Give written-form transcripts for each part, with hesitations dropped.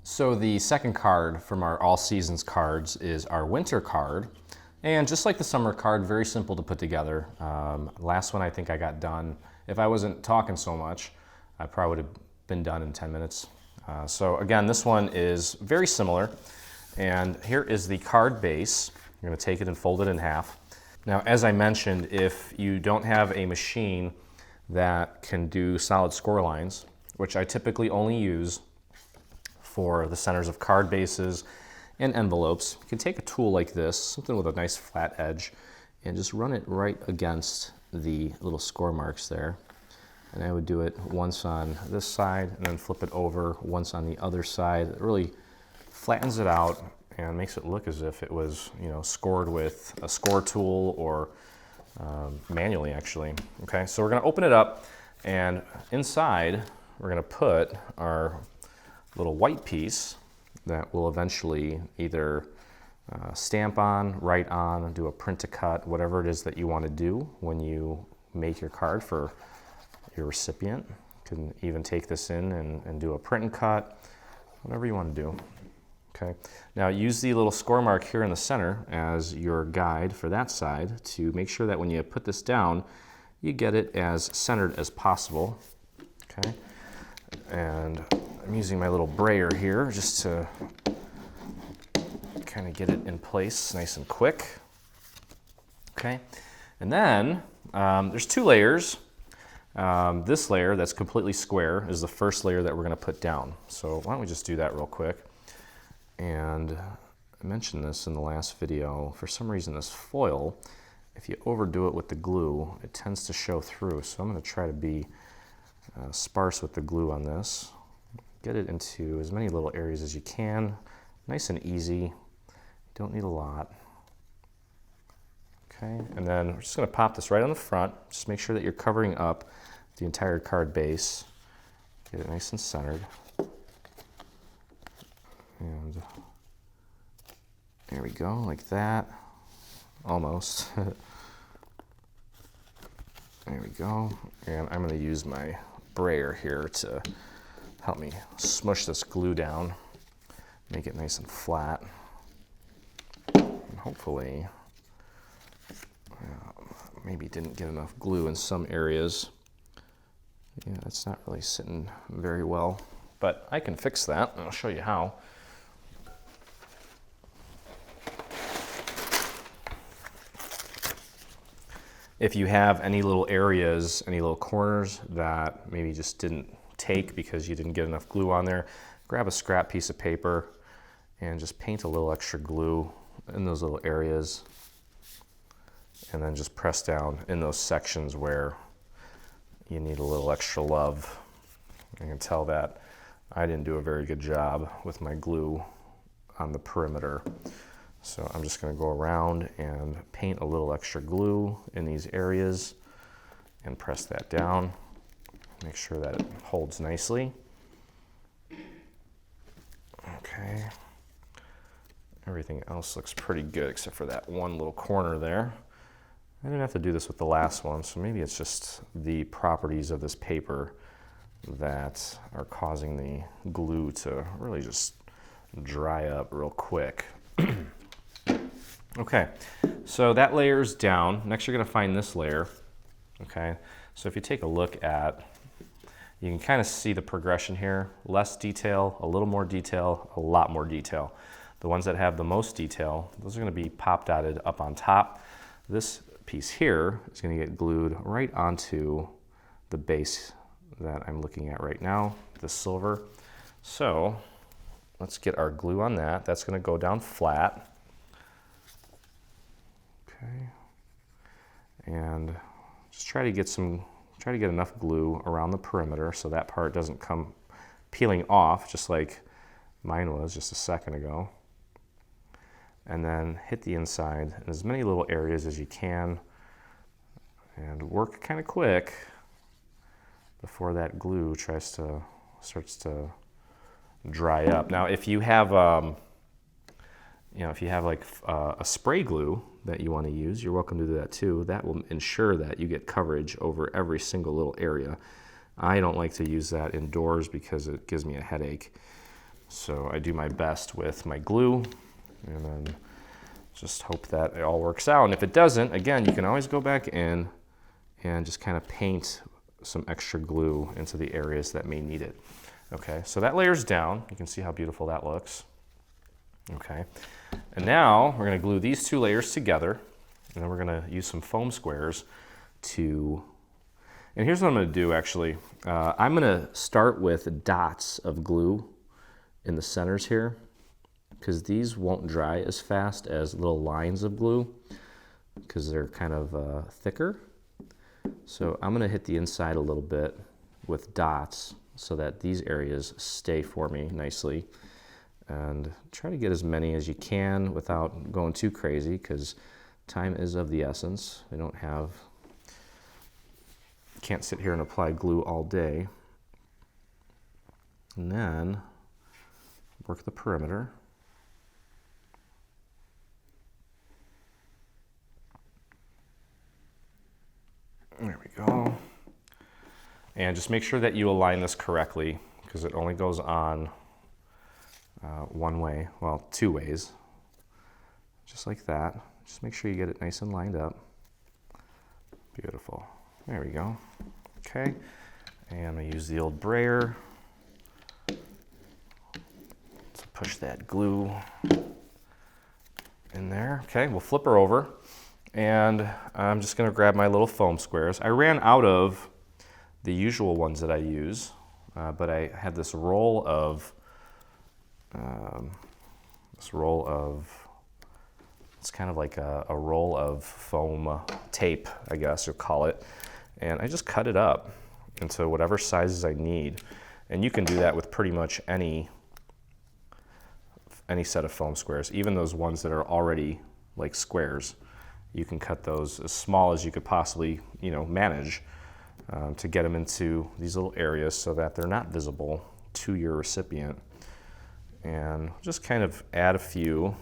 So the second card from our all seasons cards is our winter card. And just like the summer card, very simple to put together. Last one I think I got done. If I wasn't talking so much, I probably would have been done in 10 minutes. So again, this one is very similar. And here is the card base. You're gonna take it and fold it in half. Now, as I mentioned, if you don't have a machine that can do solid score lines, which I typically only use for the centers of card bases and envelopes, you can take a tool like this, something with a nice flat edge, and just run it right against the little score marks there. And I would do it once on this side and then flip it over once on the other side. It really flattens it out and makes it look as if it was, scored with a score tool or manually actually. Okay, so we're gonna open it up, and inside we're gonna put our little white piece that will eventually either stamp on, write on, do a print to cut, whatever it is that you want to do when you make your card for your recipient. You can even take this in and do a print and cut, whatever you want to do. Okay. Now use the little score mark here in the center as your guide for that side to make sure that when you put this down, you get it as centered as possible. Okay. And I'm using my little brayer here just to kind of get it in place nice and quick. Okay, and then there's two layers. This layer that's completely square is the first layer that we're going to put down. So why don't we just do that real quick. And I mentioned this in the last video. For some reason, this foil, if you overdo it with the glue, it tends to show through. So I'm going to try to be sparse with the glue on this. Get it into as many little areas as you can. Nice and easy. Don't need a lot. Okay, and then we're just going to pop this right on the front. Just make sure that you're covering up the entire card base. Get it nice and centered. And there we go, like that. Almost. There we go. And I'm going to use my brayer here to help me smush this glue down, make it nice and flat. And hopefully, maybe didn't get enough glue in some areas. Yeah, it's not really sitting very well, but I can fix that, and I'll show you how. If you have any little areas, any little corners that maybe just didn't take because you didn't get enough glue on there, grab a scrap piece of paper and just paint a little extra glue in those little areas, and then just press down in those sections where you need a little extra love. I can tell that I didn't do a very good job with my glue on the perimeter. So I'm just going to go around and paint a little extra glue in these areas and press that down. Make sure that it holds nicely. Okay. Everything else looks pretty good except for that one little corner there. I didn't have to do this with the last one, so maybe it's just the properties of this paper that are causing the glue to really just dry up real quick. Okay, so that layer's down. Next you're going to find this layer. Okay, so if you take a look at, you can kind of see the progression here. Less detail, a little more detail, a lot more detail. The ones that have the most detail, those are going to be pop dotted up on top. This piece here is going to get glued right onto the base that I'm looking at right now, the silver. So let's get our glue on that. That's going to go down flat. Okay, and just try to get enough glue around the perimeter so that part doesn't come peeling off, just like mine was just a second ago. And then hit the inside in as many little areas as you can, and work kind of quick before that glue starts to dry up. Now, if you have like a spray glue that you want to use, you're welcome to do that too. That will ensure that you get coverage over every single little area. I don't like to use that indoors because it gives me a headache. So I do my best with my glue, and then just hope that it all works out. And if it doesn't, again, you can always go back in and just kind of paint some extra glue into the areas that may need it. Okay, so that layer's down. You can see how beautiful that looks. Okay, and now we're gonna glue these two layers together, and then we're gonna use some foam squares to, and here's what I'm gonna do actually. I'm gonna start with dots of glue in the centers here, because these won't dry as fast as little lines of glue because they're kind of thicker. So I'm gonna hit the inside a little bit with dots so that these areas stay for me nicely, and try to get as many as you can without going too crazy, because time is of the essence. We can't sit here and apply glue all day. And then work the perimeter. There we go. And just make sure that you align this correctly, because it only goes on one way, well, two ways. Just like that. Just make sure you get it nice and lined up. Beautiful. There we go. Okay. And I'm going to use the old brayer to push that glue in there. Okay, we'll flip her over. And I'm just going to grab my little foam squares. I ran out of the usual ones that I use, but I had this roll of it's kind of like a roll of foam tape, I guess you'll call it. And I just cut it up into whatever sizes I need. And you can do that with pretty much any set of foam squares, even those ones that are already like squares. You can cut those as small as you could possibly, manage to get them into these little areas so that they're not visible to your recipient. And just kind of add a few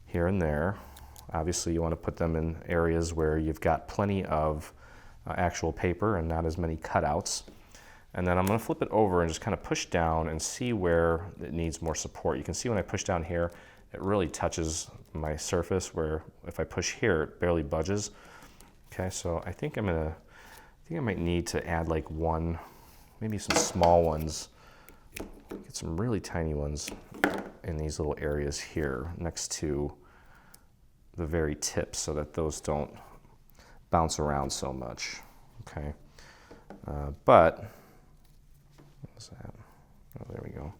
here and there. Obviously, you want to put them in areas where you've got plenty of actual paper and not as many cutouts. And then I'm going to flip it over and just kind of push down and see where it needs more support. You can see when I push down here, it really touches my surface, where if I push here, it barely budges. Okay, so I think I might need to add like one, maybe some small ones. Get some really tiny ones in these little areas here next to the very tips, so that those don't bounce around so much. Okay, but what was that? Oh, there we go.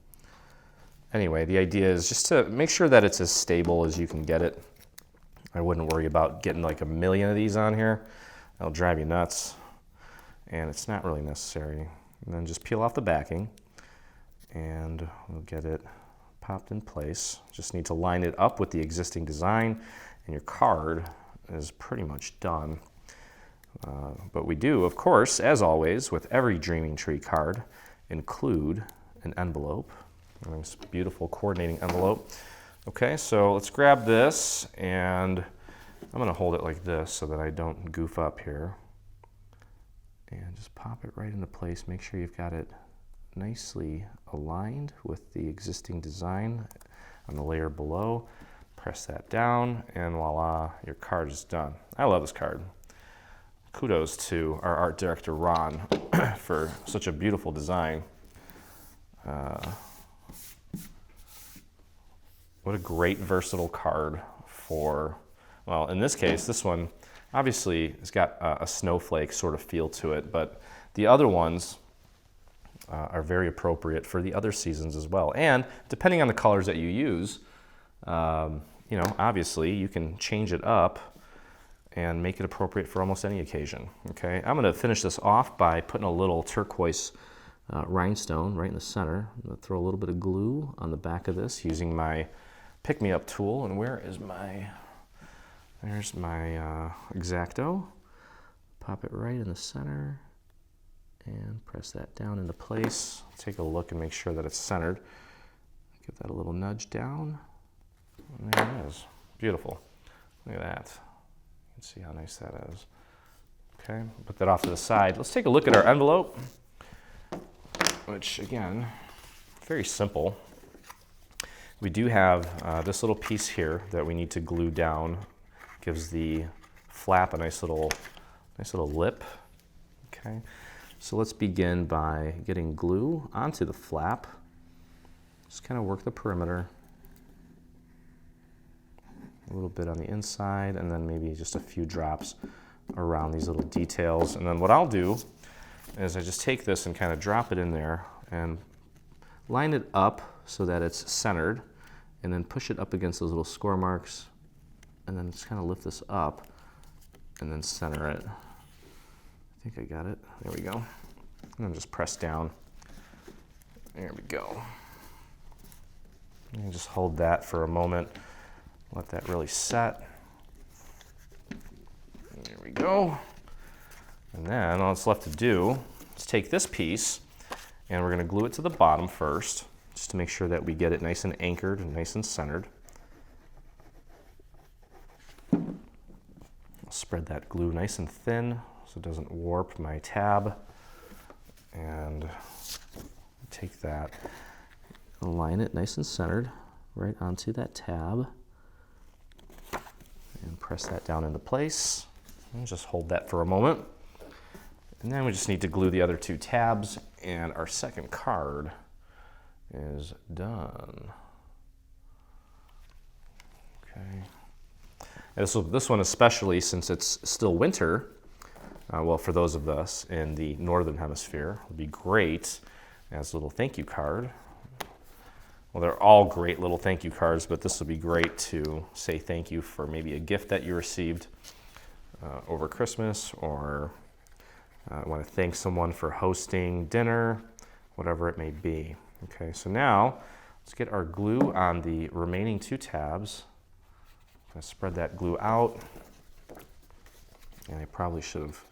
Anyway, the idea is just to make sure that it's as stable as you can get it. I wouldn't worry about getting like a million of these on here. That'll drive you nuts, and it's not really necessary. And then just peel off the backing, and we'll get it popped in place. Just need to line it up with the existing design, and your card is pretty much done. But we do, of course, as always, with every Dreaming Tree card, include an envelope. Nice, beautiful coordinating envelope. Okay, so let's grab this, and I'm going to hold it like this so that I don't goof up here. And just pop it right into place. Make sure you've got it nicely aligned with the existing design on the layer below. Press that down, and voila, your card is done. I love this card. Kudos to our art director, Ron, for such a beautiful design. What a great versatile card for, well, in this case, this one obviously has got a snowflake sort of feel to it, but the other ones are very appropriate for the other seasons as well. And depending on the colors that you use, obviously you can change it up and make it appropriate for almost any occasion. Okay, I'm going to finish this off by putting a little turquoise rhinestone right in the center. I'm going to throw a little bit of glue on the back of this using my pick-me-up tool. And there's my X-Acto. Pop it right in the center and press that down into place. Take a look and make sure that it's centered. Give that a little nudge down. And there it is. Beautiful. Look at that. You can see how nice that is. Okay, put that off to the side. Let's take a look at our envelope, which again, very simple. We do have this little piece here that we need to glue down. Gives the flap a nice little lip. Okay, so let's begin by getting glue onto the flap. Just kind of work the perimeter. A little bit on the inside, and then maybe just a few drops around these little details. And then what I'll do is I just take this and kind of drop it in there and line it up so that it's centered, and then push it up against those little score marks, and then just kind of lift this up and then center it. I think I got it. There we go. And then just press down. There we go. And just hold that for a moment. Let that really set. There we go. And then all that's left to do is take this piece and we're going to glue it to the bottom first, just to make sure that we get it nice and anchored and nice and centered. I'll spread that glue nice and thin so it doesn't warp my tab. And take that, align it nice and centered right onto that tab. And press that down into place. And just hold that for a moment. And then we just need to glue the other two tabs, and our second card is done. Okay. And this one especially, since it's still winter, well, for those of us in the northern hemisphere, would be great as a little thank you card. Well, they're all great little thank you cards, but this would be great to say thank you for maybe a gift that you received over Christmas, or want to thank someone for hosting dinner, whatever it may be. Okay, so now let's get our glue on the remaining two tabs. I'm going to spread that glue out, and I probably should have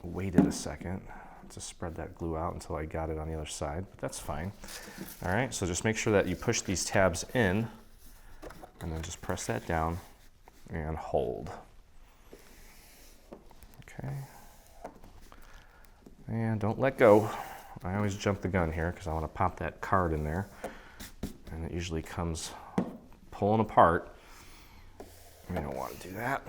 waited a second to spread that glue out until I got it on the other side, but that's fine. All right, so just make sure that you push these tabs in, and then just press that down and hold. Okay. And don't let go. I always jump the gun here because I want to pop that card in there, and it usually comes pulling apart. We don't want to do that.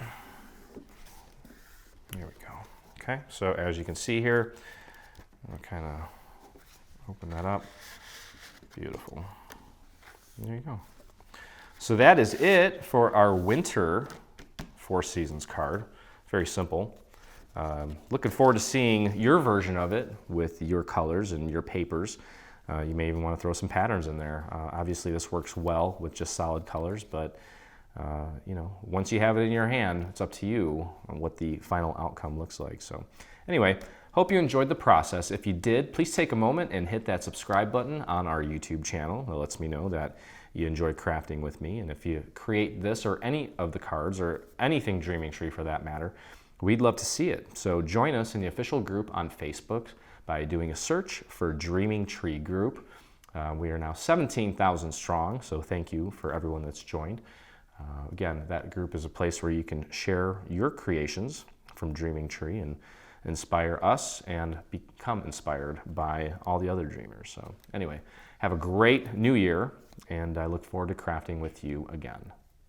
There we go. Okay, so as you can see here, I'll kind of open that up. Beautiful. There you go. So that is it for our winter Four Seasons card. Very simple. Looking forward to seeing your version of it with your colors and your papers. You may even want to throw some patterns in there. Obviously this works well with just solid colors, but you know, once you have it in your hand, it's up to you on what the final outcome looks like. So anyway, hope you enjoyed the process. If you did, please take a moment and hit that subscribe button on our YouTube channel. It lets me know that you enjoy crafting with me. And if you create this or any of the cards or anything Dreaming Tree for that matter, we'd love to see it. So join us in the official group on Facebook by doing a search for Dreaming Tree Group. We are now 17,000 strong, so thank you for everyone that's joined. Again, that group is a place where you can share your creations from Dreaming Tree and inspire us and become inspired by all the other dreamers. So anyway, have a great new year, and I look forward to crafting with you again.